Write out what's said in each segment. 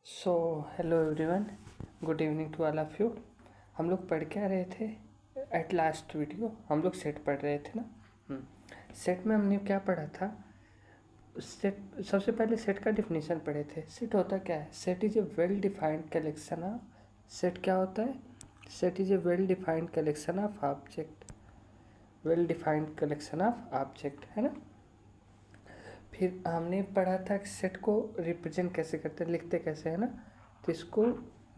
So hello everyone, good evening to all of you. हम लोग पढ़ क्या रहे थे? एट लास्ट वीडियो हम लोग सेट पढ़ रहे थे ना। सेट में हमने क्या पढ़ा था? सेट सबसे पहले सेट का डिफिनीशन पढ़े थे। सेट होता क्या है? Set is a well defined collection of. Set क्या होता है? Set is a well defined collection of object. Well defined collection of object, है ना। फिर हमने पढ़ा था कि सेट को रिप्रेजेंट कैसे करते हैं, लिखते कैसे, है ना। तो इसको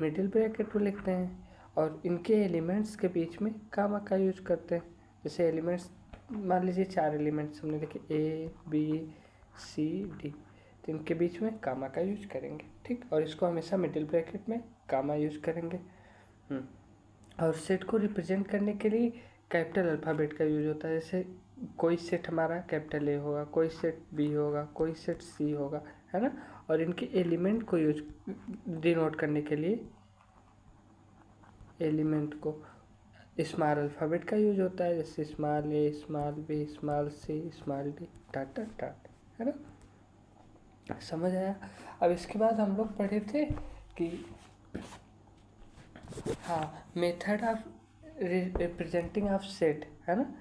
मिडिल ब्रैकेट में लिखते हैं और इनके एलिमेंट्स के बीच में कामा का यूज करते हैं। जैसे एलिमेंट्स मान लीजिए 4 एलिमेंट्स हमने लिखे A B C D, तो इनके बीच में कामा का यूज करेंगे, ठीक। और इसको हमेशा मिडिल ब्रैकेट में कामा यूज करेंगे। और सेट को रिप्रेजेंट करने के लिए कैपिटल अल्फ़ाबेट का यूज होता है। जैसे कोई सेट हमारा कैपिटल A होगा, कोई सेट B होगा, कोई सेट C होगा, है ना। और इनके एलिमेंट को यूज डिनोट करने के लिए एलिमेंट को स्मॉल अल्फ़ाबेट का यूज होता है। जैसे small A, small B, small C, small D, dot dot dot, है ना। समझ आया? अब इसके बाद हम लोग पढ़े थे कि हाँ, method of representing of set, है ना।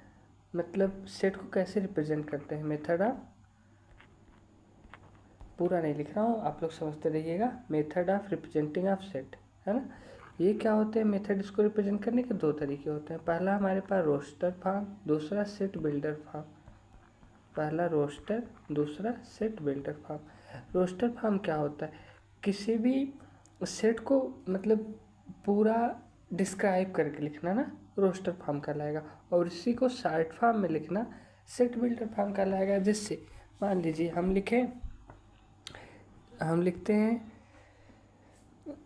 मतलब सेट को कैसे रिप्रेजेंट करते हैं। मेथड ऑफ, पूरा नहीं लिख रहा हूँ, आप लोग समझते रहिएगा। Method of representing of set, है ना। ये क्या होते हैं मेथड? इसको रिप्रेजेंट करने के 2 तरीके होते हैं। पहला हमारे पास रोस्टर फॉर्म, दूसरा सेट बिल्डर फॉर्म। पहला रोस्टर, दूसरा set builder form. Roster form क्या होता है? किसी भी सेट को मतलब पूरा डिस्क्राइब करके लिखना ना, रोस्टर फॉर्म कहलाएगा। और इसी को शॉर्ट फॉर्म में लिखना सेट बिल्डर फॉर्म कहलाएगा। जिससे मान लीजिए हम लिखते हैं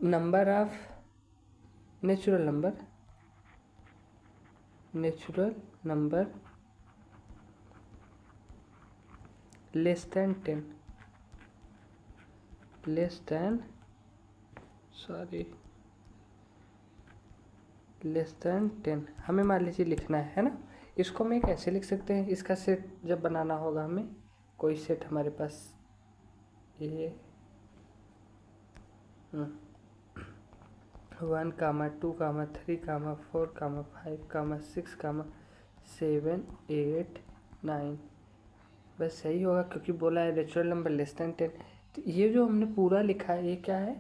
number of natural number less than 10 हमें मान लीजिए लिखना है ना। इसको हम कैसे लिख सकते हैं? इसका सेट जब बनाना होगा हमें, कोई सेट हमारे पास ये 1, 2, 3, 4, 5, 6, 7, 8, 9, बस सही होगा क्योंकि बोला है नेचुरल नंबर लेस देन 10। तो ये जो हमने पूरा लिखा है ये क्या है?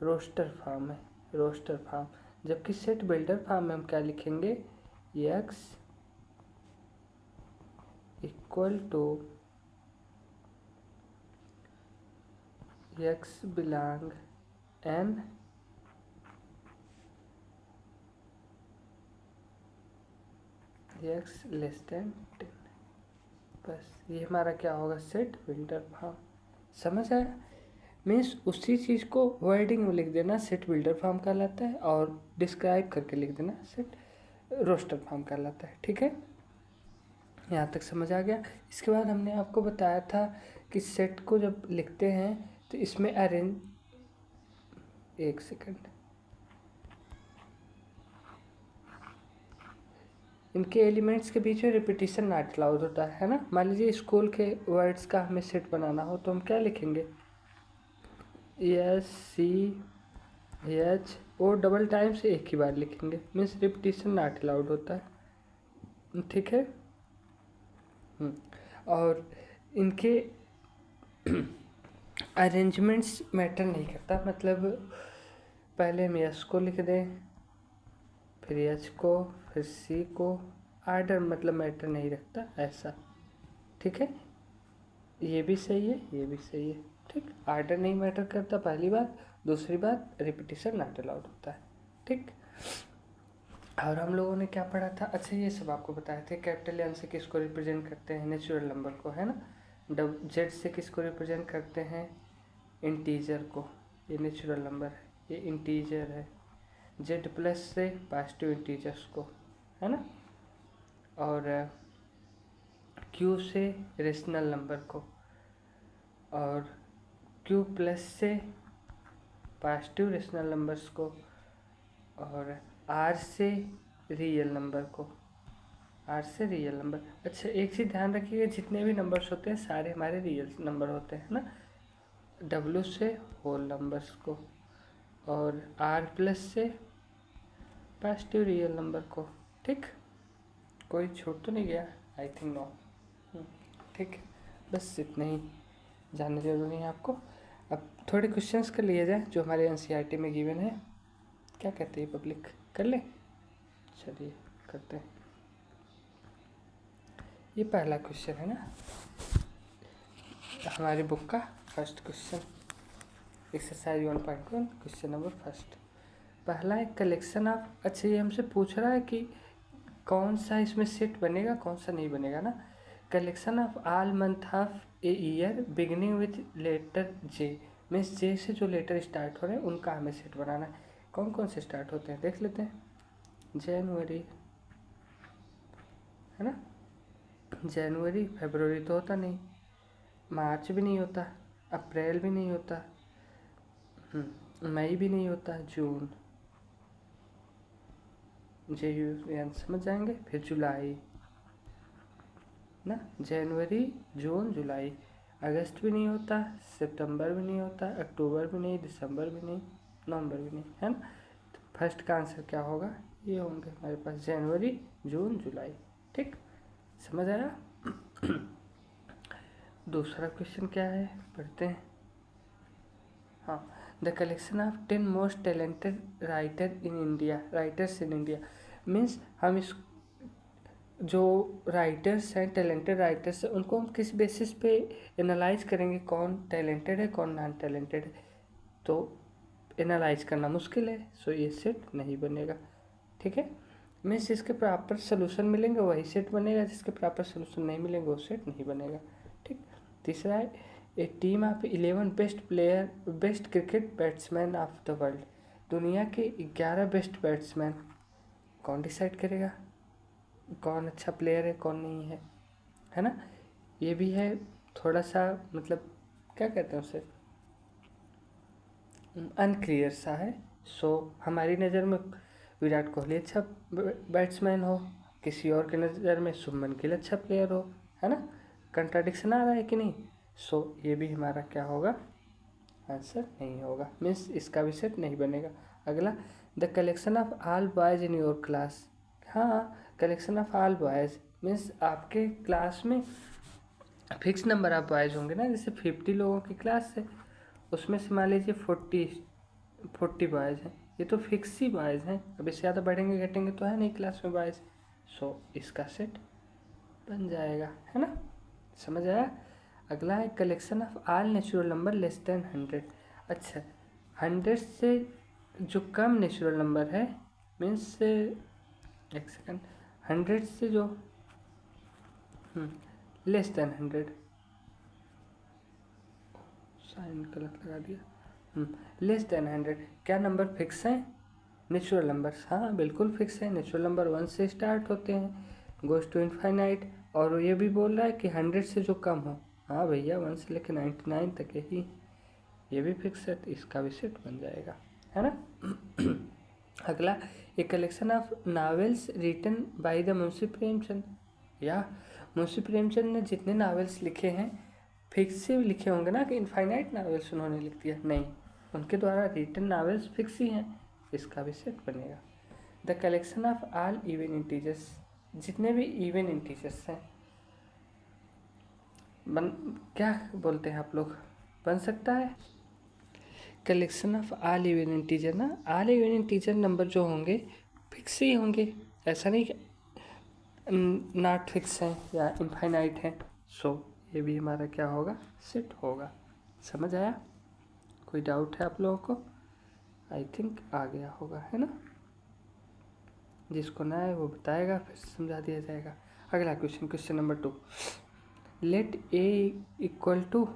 रोस्टर फॉर्म है, रोस्टर फॉर्म। जबकि सेट बिल्डर फॉर्म में हम क्या लिखेंगे? x equal to x belong n x less than 10। बस ये हमारा क्या होगा? Set builder form. समझ आया? मीन्स उसी चीज़ को वर्डिंग में लिख देना सेट बिल्डर फॉर्म कहलाता है, और डिस्क्राइब करके लिख देना सेट रोस्टर फॉर्म कहलाता है, ठीक है। यहाँ तक समझ आ गया। इसके बाद हमने आपको बताया था कि सेट को जब लिखते हैं तो इसमें एक सेकंड, इनके एलिमेंट्स के बीच में रिपीटिशन नॉट अलाउड होता है ना। मान लीजिए स्कूल के वर्ड्स का हमें सेट बनाना हो तो हम क्या लिखेंगे? SCH वो डबल टाइम से एक ही बार लिखेंगे, मीन्स रिपीटिशन नॉट अलाउड होता है, ठीक है। और इनके अरेंजमेंट्स मैटर नहीं करता। मतलब पहले हम एस को लिख दें, फिर एच को, फिर सी को, आर्डर मतलब मैटर नहीं रखता ऐसा, ठीक है। ये भी सही है, ये भी सही है, ठीक। आर्डर नहीं मैटर करता, पहली बात। दूसरी बात, रिपीटिशन नॉट अलाउड होता है, ठीक। और हम लोगों ने क्या पढ़ा था? अच्छा, ये सब आपको बताए थे। कैपिटल एन से किसको रिप्रेजेंट करते हैं? नेचुरल नंबर को, है ना। जेड से किसको रिप्रेजेंट करते हैं? इंटीजर को। ये नेचुरल नंबर है, ये इंटीजर है। जेड प्लस से पॉजिटिव इंटीजर्स को, है ना। और क्यू से रेशनल नंबर को, और क्यू प्लस से पॉजिटिव रेशनल नंबर्स को, और आर से रियल नंबर को, आर से रियल नंबर। अच्छा, एक चीज़ ध्यान रखिएगा, जितने भी नंबर्स होते हैं सारे हमारे रियल नंबर होते हैं ना। डब्ल्यू से होल नंबर्स को, और आर प्लस से पॉजिटिव रियल नंबर को। ठीक, कोई छूट तो नहीं गया? I think no. ठीक है, बस इतना ही जानना जरूरी है आपको। अब थोड़े क्वेश्चंस कर लिए जाए जो हमारे एनसीईआरटी में गिवन है। क्या कहते हैं पब्लिक, कर ले? चलिए करते हैं। ये पहला क्वेश्चन है ना हमारी बुक का, first question, exercise 1.1 question number first. पहला है कलेक्शन ऑफ, अच्छा ये हमसे पूछ रहा है कि कौन सा इसमें सेट बनेगा कौन सा नहीं बनेगा ना। Collection of all month of a year beginning with letter J, means J से जो लेटर स्टार्ट हो रहे हैं उनका हमें सेट बनाना है। कौन कौन से स्टार्ट होते हैं देख लेते हैं। जनवरी है ना, जनवरी, फरवरी तो होता नहीं, मार्च भी नहीं होता, अप्रैल भी नहीं होता, मई भी नहीं होता, जून, JUN समझ जाएंगे। फिर जुलाई ना, जनवरी, जून, जुलाई। अगस्त भी नहीं होता, सितंबर भी नहीं होता, अक्टूबर भी नहीं, दिसंबर भी नहीं, नवंबर भी नहीं, है ना। तो फर्स्ट का आंसर क्या होगा, ये होंगे हमारे पास जनवरी, जून, जुलाई। ठीक, समझ आया। दूसरा क्वेश्चन क्या है पढ़ते हैं। हाँ, the collection of 10 most talented writers in India, means हम इस जो राइटर्स हैं, टैलेंटेड राइटर्स हैं, उनको हम किस बेसिस पे एनालाइज करेंगे कौन टैलेंटेड है कौन नॉन टैलेंटेड है। तो एनालाइज करना मुश्किल है, सो ये सेट नहीं बनेगा। ठीक है, मीन्स जिसके प्रॉपर सोल्यूशन मिलेंगे वही सेट बनेगा, जिसके प्रॉपर सोल्यूशन नहीं मिलेंगे वो सेट नहीं बनेगा। ठीक, तीसरा है a team of 11 best cricket batsman of the world, दुनिया के 11 बेस्ट बैट्समैन कौन डिसाइड करेगा कौन अच्छा प्लेयर है कौन नहीं है ना। ये भी है थोड़ा सा, मतलब क्या कहते हैं उसे, अनक्लियर सा है। सो हमारी नज़र में विराट कोहली अच्छा बैट्समैन हो, किसी और के नज़र में शुभमन गिल अच्छा प्लेयर हो, है ना। कंट्राडिक्शन आ रहा है कि नहीं। सो ये भी हमारा क्या होगा, आंसर नहीं होगा, मीन्स इसका भी सेट नहीं बनेगा। अगला, the collection of all boys in your class. हाँ, collection of all boys means आपके क्लास में फिक्स नंबर ऑफ बॉयज़ होंगे ना, जैसे 50 लोगों की क्लास है, उसमें से मान लीजिए 40 बॉयज़ हैं, ये तो फिक्स ही बॉयज़ हैं, अब इससे ज़्यादा बढ़ेंगे घटेंगे तो है नहीं क्लास में बॉयज़। सो इसका सेट बन जाएगा, है ना, समझ आया। अगला है collection of all natural number less then 100। अच्छा, 100 से जो कम नेचुरल नंबर है, मीन्स एक सेकंड, 100 से जो लेस देन 100, साइन गलत लगा दिया, लेस देन 100, क्या नंबर फिक्स हैं, नेचुरल नंबर्स। हाँ बिल्कुल फिक्स है, नेचुरल नंबर 1 से स्टार्ट होते हैं, गोज टू इनफाइनाइट। और ये भी बोल रहा है कि 100 से जो कम हो, हाँ भैया 1 से लेकर 99 तक ही, ये भी फिक्स है, तो इसका भी सेट बन जाएगा, है ना। अगला, a collection of novels written by the Munshi Premchand, या मुंशी प्रेमचंद ने जितने नावेल्स लिखे हैं फिक्स से लिखे होंगे ना कि इनफाइनाइट नावेल्स उन्होंने लिख दिया, नहीं, उनके द्वारा रिटन नावेल्स फिक्स ही हैं, इसका भी सेट बनेगा। The collection of all even integers, जितने भी इवन इंटीजर्स हैं, क्या बोलते हैं आप लोग, बन सकता है collection of all even integer ना। ऑल इवन इंटीजर नंबर जो होंगे फिक्स ही होंगे, ऐसा नहीं नॉट फिक्स हैं या इनफाइनाइट हैं। सो ये भी हमारा क्या होगा, सेट होगा। समझ आया, कोई डाउट है आप लोगों को? आई थिंक आ गया होगा, है ना। जिसको ना है वो बताएगा, फिर समझा दिया जाएगा। अगला question, question number 2, let A equal to,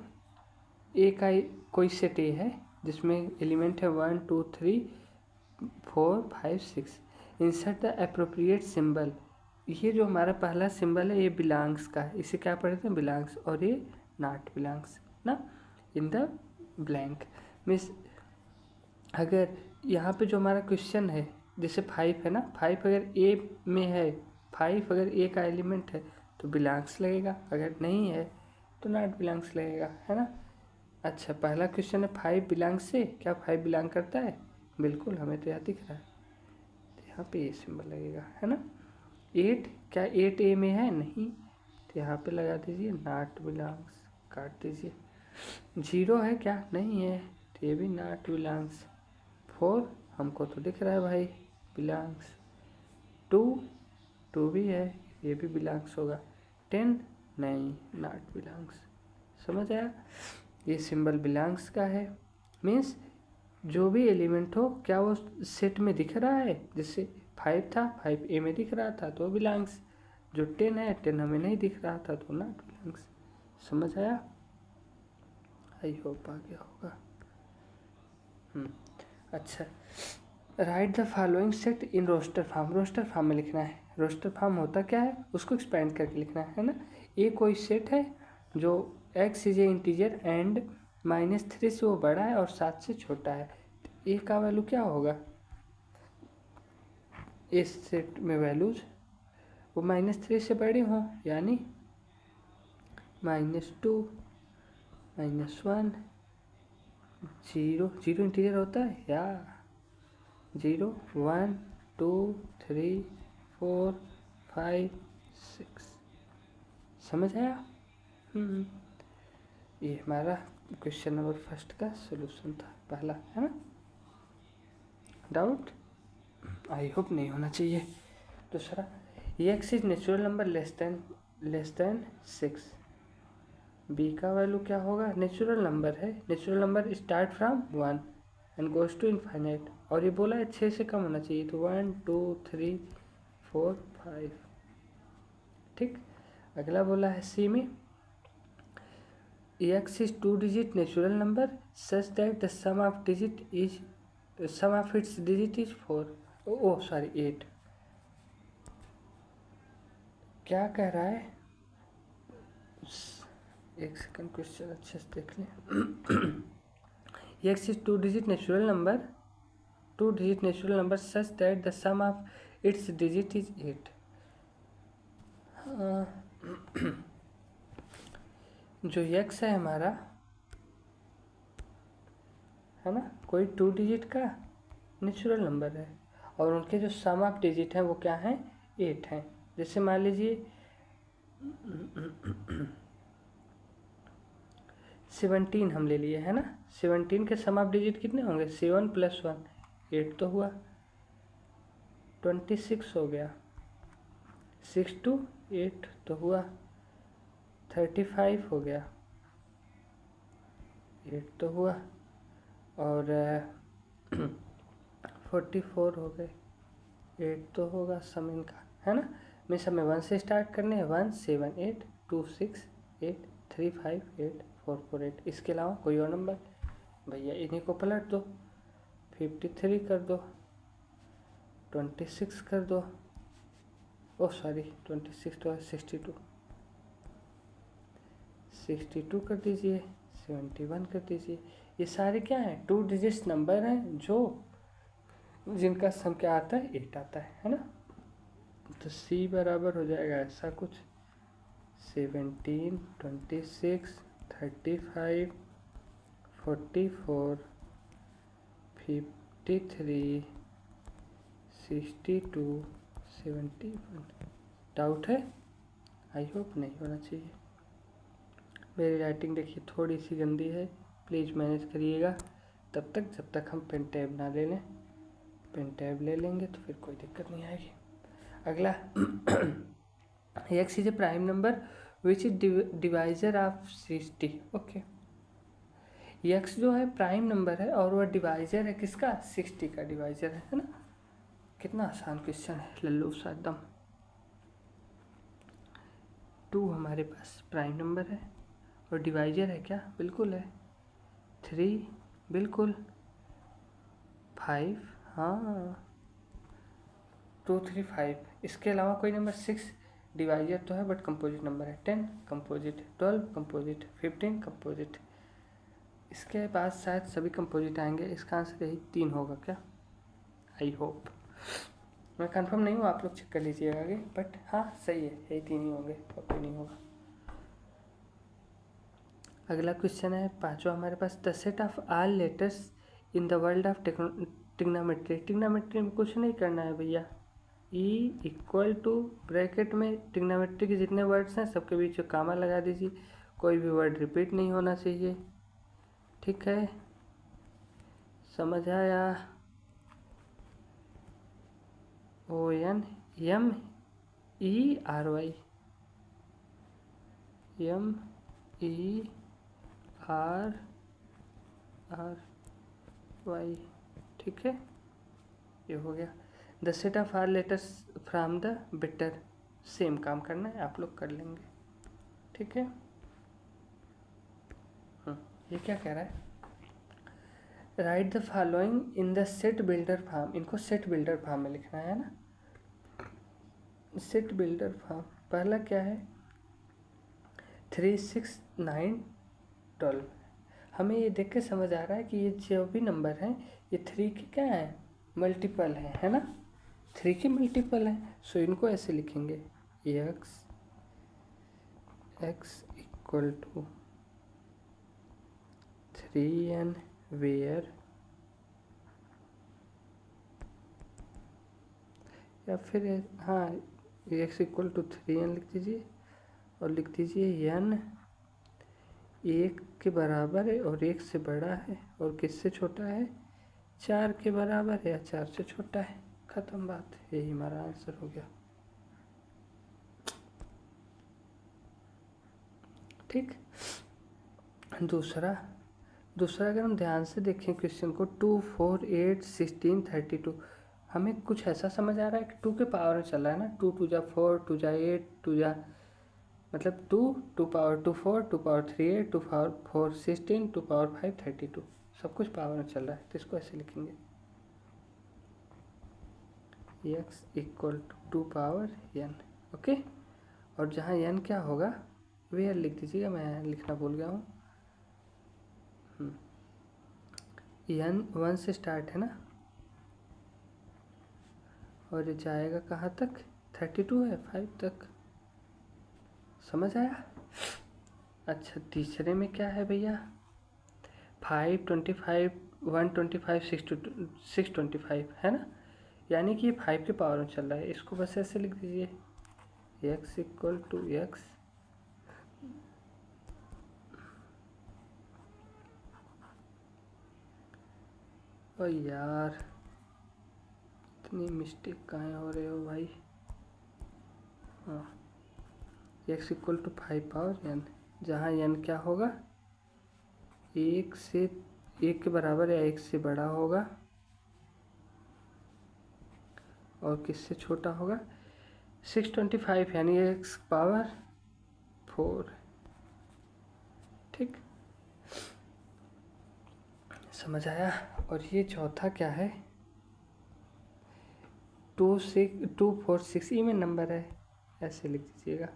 A का कोई सेट ए है जिसमें एलिमेंट है 1 2 3 4 5 6, इंसर्ट द अप्रोप्रिएट सिंबल। ये जो हमारा पहला सिंबल है ये बिलोंग्स का है, इसे क्या पढ़ते हैं, बिलोंग्स, और ये नॉट बिलोंग्स ना, इन द ब्लैंक। मीन्स अगर यहाँ पे जो हमारा क्वेश्चन है जैसे 5 है ना, 5 अगर ए में है, 5 अगर ए का एलिमेंट है तो बिलोंग्स लगेगा, अगर नहीं है तो नॉट बिलोंग्स लगेगा, है ना। अच्छा, पहला क्वेश्चन है 5 बिलोंग्स से, क्या 5 बिलोंग करता है, बिल्कुल, हमें तो यहाँ दिख रहा है, तो यहाँ पे ये सिंबल लगेगा, है ना। 8 क्या 8A में है? नहीं, तो यहाँ पे लगा दीजिए नॉट बिलोंग्स, काट दीजिए। 0 है क्या? नहीं है, तो ये भी नॉट बिलोंग्स। 4 हमको तो दिख रहा है भाई, बिलोंग्स। 2 भी है, ये भी बिलोंग्स होगा। 10 नहीं, नॉट बिलोंग्स। समझ आया? ये सिंबल बिलोंग्स का है, मीन्स जो भी एलिमेंट हो क्या वो सेट में दिख रहा है। जैसे 5 था, 5A में दिख रहा था तो बिलोंग्स। जो 10 है, 10 हमें नहीं दिख रहा था तो नॉट बिलोंग्स। समझ आया? आई होप आ गया होगा। अच्छा, write the following set in roster form. Roster form में लिखना है। रोस्टर फॉर्म होता क्या है, उसको एक्सपेंड करके लिखना है ना। ये कोई सेट है जो x is a integer and -3 से वो बड़ा है और 7 से छोटा है, तो ए का वैल्यू क्या होगा? इस सेट में वैल्यूज वो -3 से बड़े हों, यानी -2, -1, 0 इंटीजर होता है या 0, 1, 2, 3, 4, 5, 6। समझ आया? ये हमारा क्वेश्चन नंबर फर्स्ट का सोल्यूशन था, पहला, है ना। डाउट? आई होप नहीं होना चाहिए। दूसरा, X is natural number less than 6। B का वैल्यू क्या होगा? नेचुरल नंबर है, natural number start from 1 and goes to infinite, और ये बोला है 6 से कम होना चाहिए, तो 1, 2, 3, 4, 5। ठीक। अगला बोला है सी में, X is 2 digit natural number such that the sum of its digit is 4। Oh sorry 8। क्या कह रहा है? एक सेकंड, क्वेश्चन अच्छे से देख लें। X is 2 digit natural number such that the sum of its digit is 8। जो एक्स है हमारा, है ना, कोई 2 डिजिट का नेचुरल नंबर है और उनके जो सम ऑफ डिजिट हैं वो क्या हैं? 8 हैं। जैसे मान लीजिए 17 हम ले लिए, है ना। 17 के सम ऑफ डिजिट कितने होंगे? 7 + 1 8 तो हुआ, 26 हो गया, 6 to 8 तो हुआ, 35 हो गया, 8 तो हुआ, और 44 हो गए, 8 तो होगा सम इनका, है ना। मैं सब में 1 से स्टार्ट करने हैं, 1 7 8 2 6 8 3 5 8 4 4 8। इसके अलावा कोई और नंबर? भैया इन्हीं को पलट दो, 53 कर दो, 26 कर दो, ओ सॉरी 26 तो है, 62 कर दीजिए, 71 कर दीजिए। ये सारे क्या हैं? 2 डिजिट्स नंबर हैं जो जिनका सम क्या आता है? 8 आता है ना। तो सी बराबर हो जाएगा ऐसा कुछ, 17 26 35 44 53 62 71। डाउट है? आई होप नहीं होना चाहिए। मेरी राइटिंग देखिए थोड़ी सी गंदी है, प्लीज़ मैनेज करिएगा तब तक, जब तक हम पेन टैब ना ले लें। पेन टैब ले लेंगे तो फिर कोई दिक्कत नहीं आएगी। अगला, x is a prime number which is divisor of 60। Okay, x जो है प्राइम नंबर है और वह डिवाइजर है किसका? 60 का डिवाइजर है ना। कितना आसान क्वेश्चन है, लल्लू सा एकदम। 2 हमारे पास प्राइम नंबर है और डिवाइजर है क्या? बिल्कुल है। 3 बिल्कुल, 5 हाँ, 2 3 5। इसके अलावा कोई नंबर? 6 डिवाइजर तो है बट कंपोजिट नंबर है। 10 कंपोजिट, 12 कंपोजिट, 15 कंपोजिट। इसके बाद शायद सभी कंपोजिट आएंगे। इसका आंसर यही 3 होगा क्या? आई होप, मैं कंफर्म नहीं हूँ, आप लोग चेक कर लीजिएगा आगे, बट हाँ सही है, यही 3 ही होंगे और कोई नहीं होगा। अगला क्वेश्चन है 5वां हमारे पास, the set of all letters in the world of trigonometry में कुछ नहीं करना है भैया। E इक्वल टू ब्रैकेट में टिग्नामेट्री के जितने वर्ड्स हैं सबके बीच में कामा लगा दीजिए, कोई भी वर्ड रिपीट नहीं होना चाहिए। ठीक है, समझ आया? ONMERY MERRY, ठीक है, ये हो गया। The set of are letters from the bitter, same काम करना है, आप लोग कर लेंगे। ठीक है, ये क्या कह रहा है? Right the following in the set builder form, इनको सेट बिल्डर फॉर्म में लिखना है ना। सेट बिल्डर फॉर्म पहला क्या है? 3, 6, 9, 12। हमें ये देख के समझ आ रहा है कि ये जो भी नंबर हैं ये 3 के क्या है? मल्टीपल है ना, 3 के मल्टीपल हैं। सो इनको ऐसे लिखेंगे x equal to 3n where, या फिर हाँ x इक्वल टू 3n लिख दीजिए और लिख दीजिए n 1 के बराबर है और 1 से बड़ा है और किससे छोटा है? 4 के बराबर है या 4 से छोटा है। ख़त्म बात, यही हमारा आंसर हो गया। ठीक, दूसरा अगर हम ध्यान से देखें क्वेश्चन को, 2, 4, 8, 16, 32, हमें कुछ ऐसा समझ आ रहा है कि 2 के पावर में चल रहा है ना। 2 2 जा 4, 2 जा 8, 2 जा मतलब 2 पावर 2 4, 2 पावर 3 8, 2 पावर 4 16, 2 पावर 5 32, सब कुछ पावर में चल रहा है। तो इसको ऐसे लिखेंगे x equal to 2 power n। Okay, और जहाँ n क्या होगा वेयर लिख दीजिएगा, मैं लिखना भूल गया हूँ। n 1 से स्टार्ट है ना, और ये जाएगा कहाँ तक? 32 है, 5 तक। समझ आया? अच्छा, तीसरे में क्या है भैया? 5, 25, 125, 625 है ना, यानी कि ये 5 के पावर में चल रहा है। इसको बस ऐसे लिख दीजिए x इक्वल टू x और यार इतनी मिस्टेक कहाँ हो रहे हो भाई। हाँ, x equal to 5 power n, जहाँ n क्या होगा? 1 के बराबर या 1 से बड़ा होगा और किससे छोटा होगा? 625 यानी x पावर 4। ठीक, समझ आया? और ये चौथा क्या है? 2 4 6 इवन नंबर है, ऐसे लिख दीजिएगा,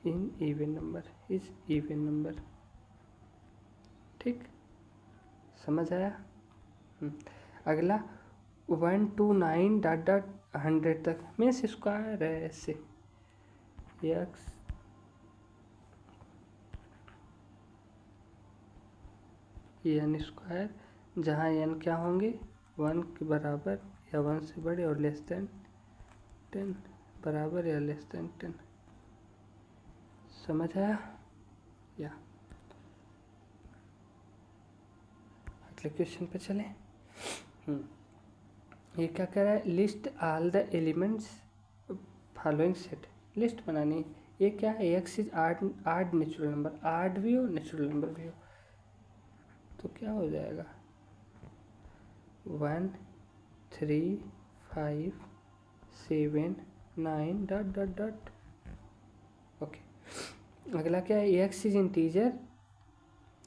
in even number is even number. ठीक, समझ आया? अगला 1 to 9 डॉट डॉट 100 तक मीन्स स्क्वायर है, ऐसे x n स्क्वायर, जहाँ n क्या होंगे? 1 के बराबर या 1 से बड़े और लेस देन 10, बराबर या लेस देन 10। समझ आया? या अगले क्वेश्चन पे चलें। ये क्या कह रहा है? List all the elements following set, list बनानी। ये क्या है? X is odd natural number, odd भी हो नेचुरल नंबर भी हो, तो क्या हो जाएगा? 1 3 5 7 9 डॉट डॉट डॉट। ओके, अगला क्या है? एक्स इज इंटीजर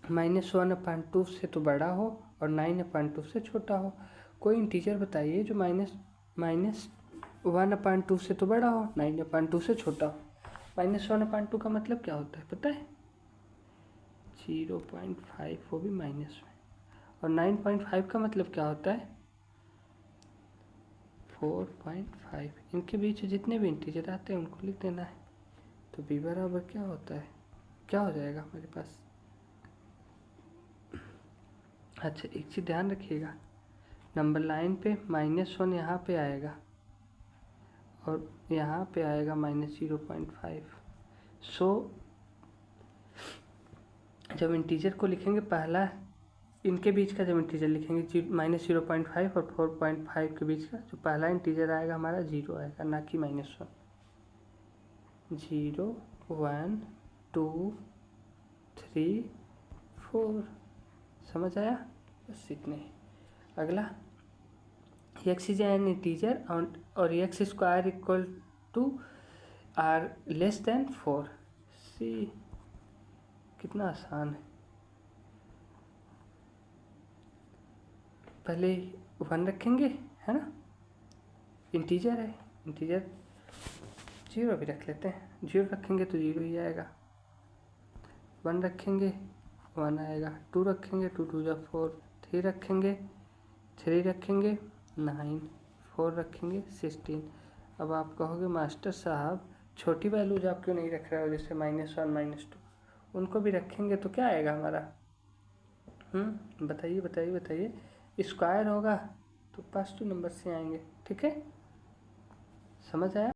-1/2 से तो बड़ा हो और 9/2 से छोटा हो। कोई इंटीजर बताइए जो -1/2 से तो बड़ा हो, 9/2 से छोटा हो। -1/2 का मतलब क्या होता है पता है? 0.5, वो भी माइनस में। और 9.5 का मतलब क्या होता है? 4.5। इनके बीच जितने भी इंटीजर आते हैं उनको लिख देना है। तो b बराबर क्या होता है? क्या हो जाएगा हमारे पास? अच्छा, एक चीज़ ध्यान रखिएगा, नंबर लाइन पे -1 यहाँ पे आएगा और यहाँ पे आएगा -0.5। सो जब इंटीजर को लिखेंगे, पहला इनके बीच का जब इंटीजर लिखेंगे -0.5 और 4.5 के बीच का जो पहला इंटीजर आएगा हमारा 0 आएगा, ना कि -1। 0 1 2 3 4। समझ आया? बस इतने ही। अगला, x इज एन इंटीजर और x square equal to or less than 4। See, कितना आसान है। पहले 1 रखेंगे, है ना, इंटीजर है, इंटीजर 0 भी रख लेते हैं, 0 रखेंगे तो 0 ही आएगा। 1 रखेंगे 1 आएगा, 2 रखेंगे 2 2 4, 3 रखेंगे 3 रखेंगे 9, 4 रखेंगे 16। अब आप कहोगे मास्टर साहब छोटी वैल्यूज आप क्यों नहीं रख रहे हो, जैसे -1 -2, उनको भी रखेंगे तो क्या आएगा हमारा? बताइए बताइए बताइए। स्क्वायर होगा तो पॉजिटिव नंबर से आएंगे, ठीक है, समझ आया?